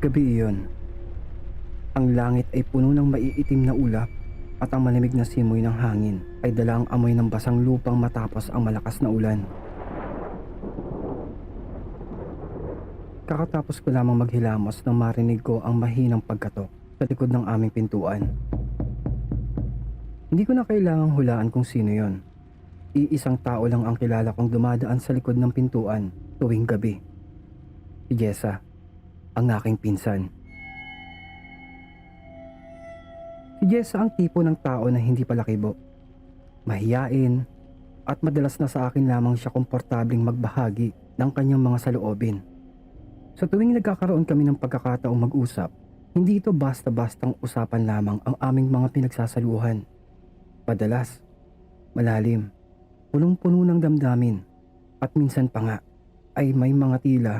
Gabi iyon. Ang langit ay puno ng maiitim na ulap at ang malamig na simoy ng hangin ay dala ang amoy ng basang lupang matapos ang malakas na ulan. Kakatapos ko lamang maghilamos nang marinig ko ang mahinang pagkatok sa likod ng aming pintuan. Hindi ko na kailangang hulaan kung sino yon. Iisang tao lang ang kilala kong dumadaan sa likod ng pintuan tuwing gabi. Si Jessa, ang aking pinsan. Si Jessa ang tipo ng tao na hindi palakibo, mahiyain, at madalas na sa akin lamang siya komportabling magbahagi ng kanyang mga saloobin. Sa tuwing nagkakaroon kami ng pagkakataong mag-usap, hindi ito basta-bastang usapan lamang ang aming mga pinagsasaluhan. Madalas, malalim, punong-puno ng damdamin, at minsan pa nga ay may mga tila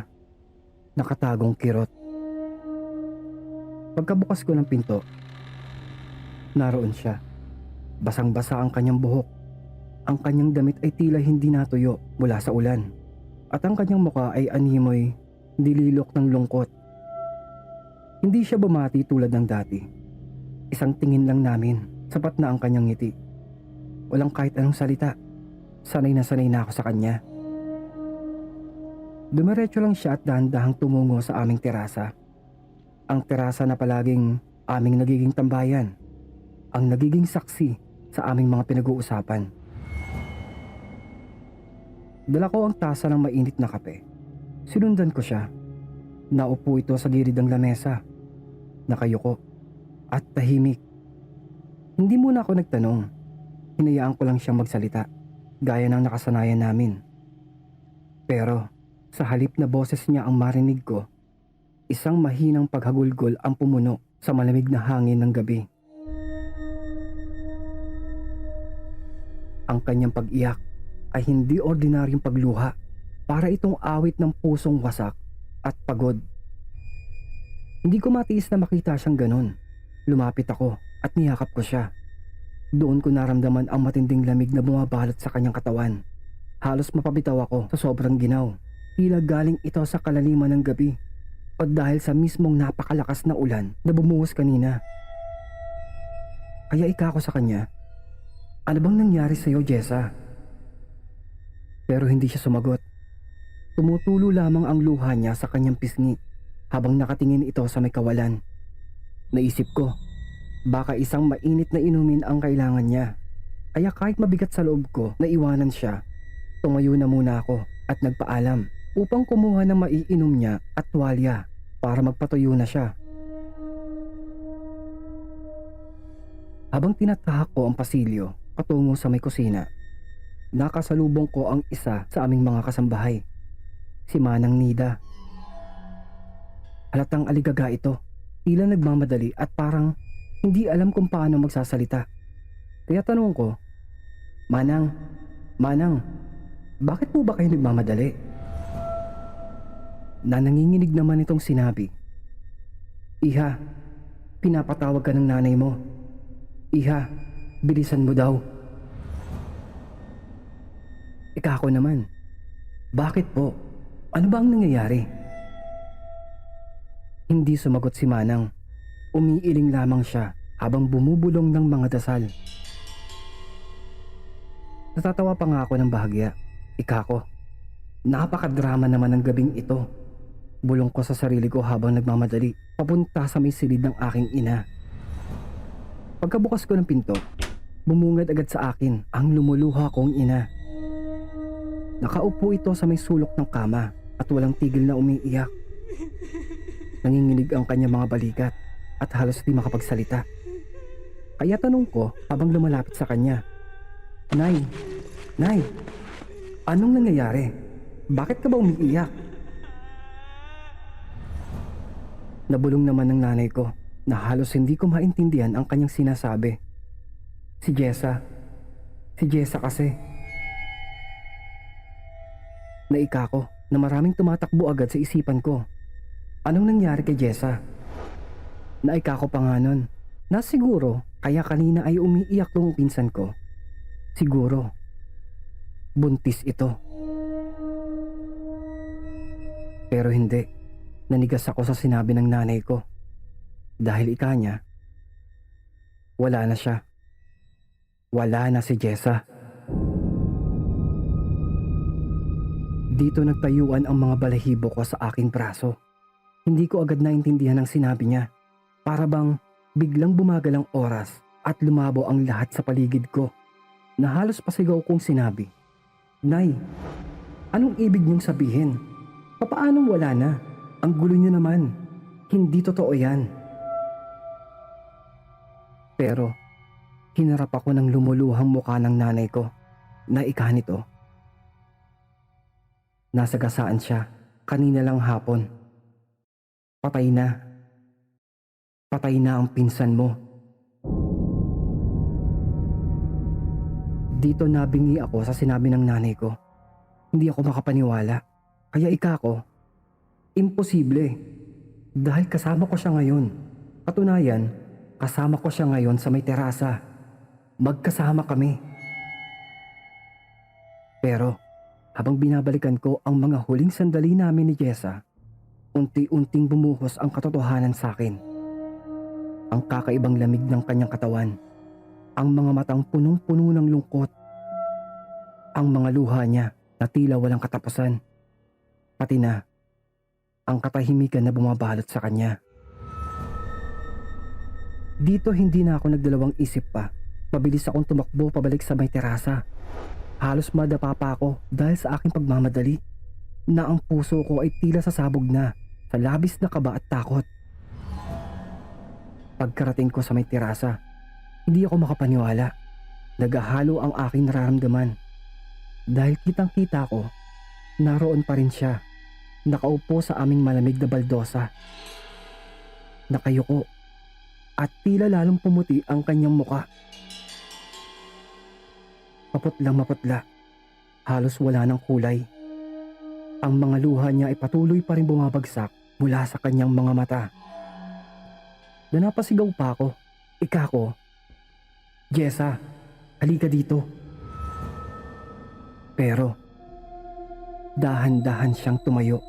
nakatagong kirot. Pagkabukas ko ng pinto, naroon siya. Basang-basa ang kanyang buhok. Ang kanyang damit ay tila hindi natuyo mula sa ulan. At ang kanyang mukha ay animoy dililok ng lungkot. Hindi siya bumati tulad ng dati. Isang tingin lang namin, sapat na ang kanyang ngiti. Walang kahit anong salita. Sanay na ako sa kanya. Dumiretso lang siya at dahan-dahang tumungo sa aming terasa. Ang terasa na palaging aming nagiging tambayan. Ang nagiging saksi sa aming mga pinag-uusapan. Dala ko ang tasa ng mainit na kape. Sinundan ko siya. Naupo ito sa gilid ng lamesa. Nakayuko at tahimik. Hindi muna ako nagtanong. Hinayaan ko lang siyang magsalita, gaya ng nakasanayan namin. Pero sa halip na boses niya ang marinig ko, isang mahinang paghagulgol ang pumuno sa malamig na hangin ng gabi. Ang kanyang pag-iyak ay hindi ordinaryong pagluha, para itong awit ng pusong wasak at pagod. Hindi ko matiis na makita siyang ganon. Lumapit ako at niyakap ko siya. Doon ko naramdaman ang matinding lamig na bumabalot sa kanyang katawan. Halos mapabitaw ako sa sobrang ginaw. Tila galing ito sa kalaliman ng gabi o dahil sa mismong napakalakas na ulan na bumuhos kanina. Kaya ika ko sa kanya, "Ano bang nangyari sa iyo, Jessa?" Pero hindi siya sumagot. Tumutulo lamang ang luha niya sa kanyang pisngi habang nakatingin ito sa may kawalan. Naisip ko, baka isang mainit na inumin ang kailangan niya. Kaya kahit mabigat sa loob ko na iwanan siya, tumayo na muna ako at nagpaalam upang kumuha ng maiinom niya at tuwalya para magpatuyo na siya. Habang tinatahak ko ang pasilyo patungo sa may kusina, nakasalubong ko ang isa sa aming mga kasambahay, si Manang Nida. Halatang aligaga ito, tila nagmamadali at parang hindi alam kung paano magsasalita. Kaya tanong ko, Manang, bakit po ba kayo nagmamadali?" Na nanginginig naman itong sinabi, "Iha, pinapatawag ka ng nanay mo. Iha, bilisan mo daw." Ika ako naman, "Bakit po? Ano ba ang nangyayari?" Hindi sumagot si Manang. Umiiling lamang siya habang bumubulong ng mga dasal. Natatawa pa nga ako ng bahagya. Ika ko, napakadrama naman ng gabing ito. Bulong ko sa sarili ko habang nagmamadali papunta sa may silid ng aking ina. Pagkabukas ko ng pinto, bumungad agad sa akin ang lumuluha kong ina. Nakaupo ito sa may sulok ng kama at walang tigil na umiiyak. Nanginginig ang kanyang mga balikat at halos di makapagsalita. Kaya tanong ko habang lumalapit sa kanya, Nay, anong nangyayari? Bakit ka ba umiiyak?" Nabulong naman ng nanay ko na halos hindi ko maintindihan ang kanyang sinasabi. Si Jessa kasi. Naika ko na maraming tumatakbo agad sa isipan ko. Anong nangyari kay Jessa? Naika ko pa nga nun na siguro kaya kanina ay umiiyak tong pinsan ko. Siguro buntis ito. Pero hindi. Nanigas ako sa sinabi ng nanay ko. Dahil ika niya, wala na siya. Wala na si Jessa. Dito nagtayuan ang mga balahibo ko sa aking braso. Hindi ko agad naintindihan ang sinabi niya. Para bang biglang bumagal ang oras at lumabo ang lahat sa paligid ko. Na halos pasigaw kong sinabi, "Nay, anong ibig niyong sabihin? Papaanong wala na? Ang gulo niyo naman. Hindi totoo yan." Pero hinarap ako ng lumuluhang mukha ng nanay ko na ika nito. Nasagasaan siya kanina lang hapon. Patay na. Patay na ang pinsan mo. Dito nabingi ako sa sinabi ng nanay ko. Hindi ako makapaniwala. Kaya ika ko, imposible. Dahil kasama ko siya ngayon. Katunayan, kasama ko siya ngayon sa may terasa. Magkasama kami. Pero habang binabalikan ko ang mga huling sandali namin ni Jessa, unti-unting bumuhos ang katotohanan sa akin. Ang kakaibang lamig ng kanyang katawan, ang mga matang punong-puno ng lungkot, ang mga luha niya na tila walang katapusan, pati na ang katahimikan na bumabalot sa kanya. Dito hindi na ako nagdalawang isip pa. Mabilis akong tumakbo pabalik sa may terasa. Halos madapa pa ako dahil sa aking pagmamadali na ang puso ko ay tila sasabog na sa labis na kaba at takot. Pagkarating ko sa may terasa, hindi ako makapaniwala. Nagahalo ang aking nararamdaman. Dahil kitang-kita ko, naroon pa rin siya, nakaupo sa aming malamig na baldosa. Nakayuko at tila lalong pumuti ang kanyang muka. Maputlang maputla, halos wala ng kulay. Ang mga luha niya ay patuloy pa rin bumabagsak mula sa kanyang mga mata. Na napasigaw pa ako, ika ko, "Jessa, halika dito." Pero dahan-dahan siyang tumayo.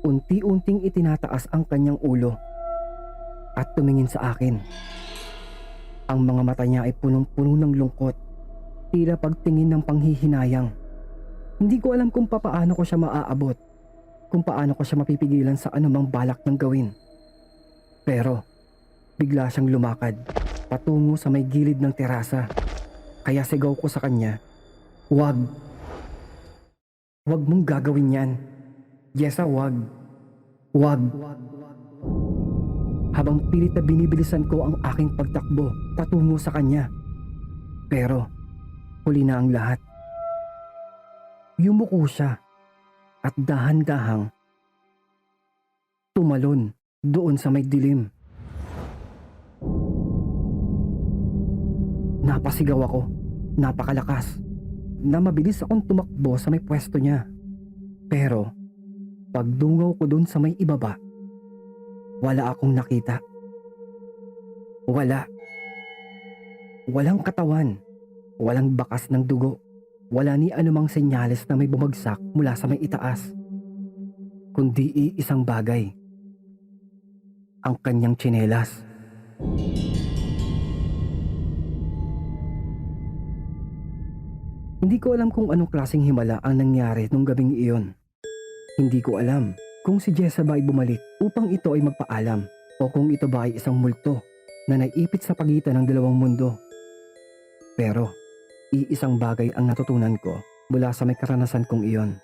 Unti-unting itinataas ang kanyang ulo at tumingin sa akin. Ang mga mata niya ay punong-puno ng lungkot, tila pagtingin ng panghihinayang. Hindi ko alam kung papaano ko siya maaabot, kung paano ko siya mapipigilan sa anumang balak niyang gawin. Pero bigla siyang lumakad patungo sa may gilid ng terasa. Kaya sigaw ko sa kanya, "Wag! Wag mong gagawin yan. Jessa, wag! Wag!" Habang pilit na binibilisan ko ang aking pagtakbo patungo sa kanya. Pero huli na ang lahat. Yumuko siya at dahan-dahang tumalon doon sa may dilim. Napasigaw ako, napakalakas, na mabilis akong tumakbo sa may pwesto niya. Pero pagdungaw ko doon sa may ibaba, wala akong nakita. Wala. Walang katawan, walang bakas ng dugo, wala ni anumang senyales na may bumagsak mula sa may itaas. Kundi iisang bagay. Ang kanyang tsinelas. Hindi ko alam kung anong klaseng himala ang nangyari nung gabing iyon. Hindi ko alam kung si Jessa ba ay bumalik upang ito ay magpaalam o kung ito ba ay isang multo na naipit sa pagitan ng dalawang mundo. Pero iisang bagay ang natutunan ko mula sa may karanasan kong iyon.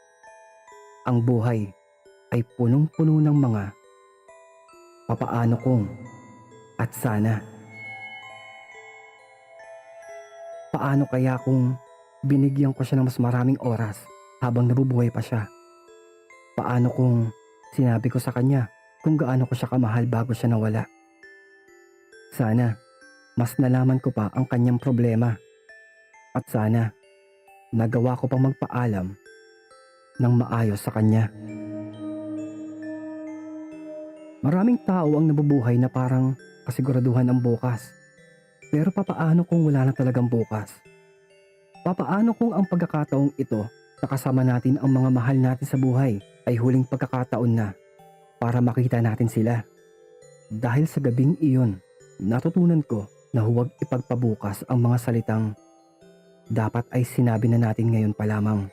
Ang buhay ay punong-puno ng mga papaano kung at sana. Paano kaya kung binigyan ko siya ng mas maraming oras habang nabubuhay pa siya? Paano kung sinabi ko sa kanya kung gaano ko siya kamahal bago siya nawala? Sana mas nalaman ko pa ang kanyang problema. At sana nagawa ko pang magpaalam ng maayos sa kanya. Maraming tao ang nabubuhay na parang kasiguraduhan ang bukas. Pero papaano kung wala na talagang bukas? Papaano kung ang pagkakataong ito na kasama natin ang mga mahal natin sa buhay ay huling pagkakataon na? para makita natin sila. Dahil sa gabing iyon, natutunan ko na huwag ipagpabukas ang mga salitang dapat ay sinabi na natin ngayon pa lamang.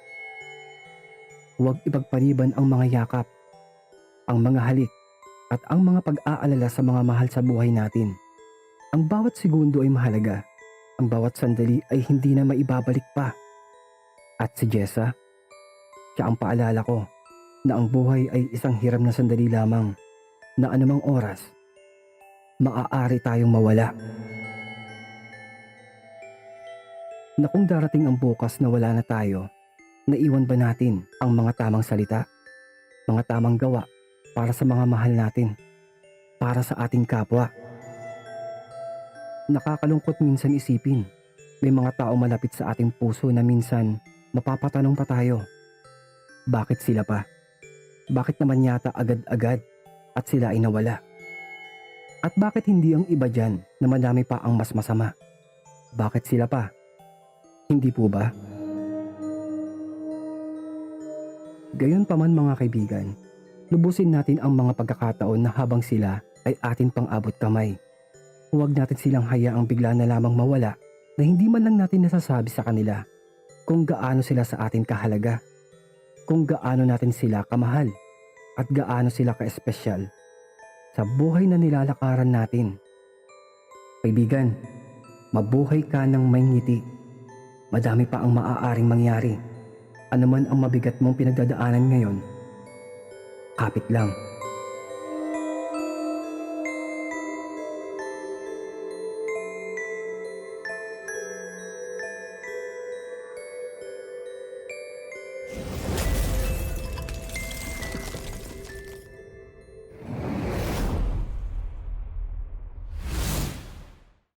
Huwag ipagpaliban ang mga yakap, ang mga halik, at ang mga pag-aalala sa mga mahal sa buhay natin. Ang bawat segundo ay mahalaga. Ang bawat sandali ay hindi na maibabalik pa. At si Jessa, siya ang paalala ko na ang buhay ay isang hiram na sandali lamang na anumang oras, maaari tayong mawala. Na kung darating ang bukas na wala na tayo, naiwan ba natin ang mga tamang salita, mga tamang gawa para sa mga mahal natin, para sa ating kapwa? Nakakalungkot minsan isipin, may mga tao malapit sa ating puso na minsan mapapatanong pa tayo, bakit sila pa? Bakit naman yata agad-agad at sila ay nawala? At bakit hindi ang iba dyan na madami pa ang mas masama? Bakit sila pa? Hindi po ba? Gayon pa man mga kaibigan, lubusin natin ang mga pagkakataon na habang sila ay atin pang abot kamay. Huwag natin silang hayaang bigla na lamang mawala na hindi man lang natin nasasabi sa kanila kung gaano sila sa atin kahalaga, kung gaano natin sila kamahal, at gaano sila ka-espesyal sa buhay na nilalakaran natin. Kaibigan, mabuhay ka ng may ngiti. Madami pa ang maaaring mangyari. Ano man ang mabigat mong pinagdadaanan ngayon, kapit lang.